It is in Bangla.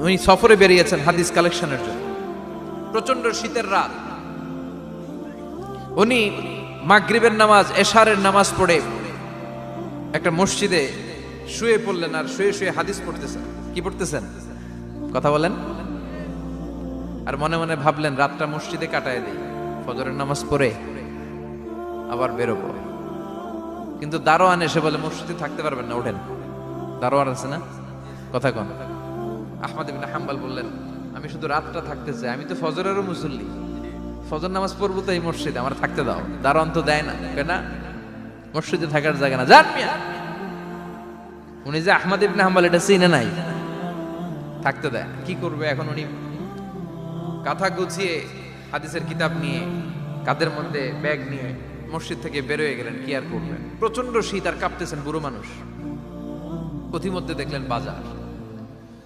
উনি সফরে বেরিয়েছেন হাদিস কালেকশনের জন্য। প্রচন্ড শীতের রাত, উনি মাগরিবের নামাজ, এশারের নামাজ পড়ে একটা মসজিদে শুয়ে পড়লেন, আর শুয়ে শুয়ে হাদিস পড়তেছেন। কি পড়তেছেন? কথা বলেন। আর মনে মনে ভাবলেন রাতটা মসজিদে কাটায় দিই, ফজরের নামাজ পড়ে আবার বেরোবো। কিন্তু দারোয়ান এসে বলে মসজিদে থাকতে পারবেন না, ওঠেন। দারোয়ান আছে না, কথা কন। আহমদ ইবনে হাম্বল বললেন আমি শুধু রাতটা থাকতে চাই, আমি তো ফজরেরও মুসল্লি, ফজর নামাজ পড়বো তো এই মসজিদে, আমার থাকতে দাও। দারোয়ান তো দেয় না, কেনা মসজিদে থাকার জায়গা না, যান মিয়া। উনি যে আহমদ ইবনে হাম্বল এটা চিনে নাই, থাকতে দেয়। কি করবে এখন? উনি কাঁথা গুছিয়ে হাদিসের কিতাব নিয়ে কাঁধের মধ্যে ব্যাগ নিয়ে মসজিদ থেকে বেরোয় গেলেন। কি আর করবেন, প্রচন্ড শীত, আর কাঁপতেছেন বুড়ো মানুষ। পথিমধ্যে দেখলেন বাজার,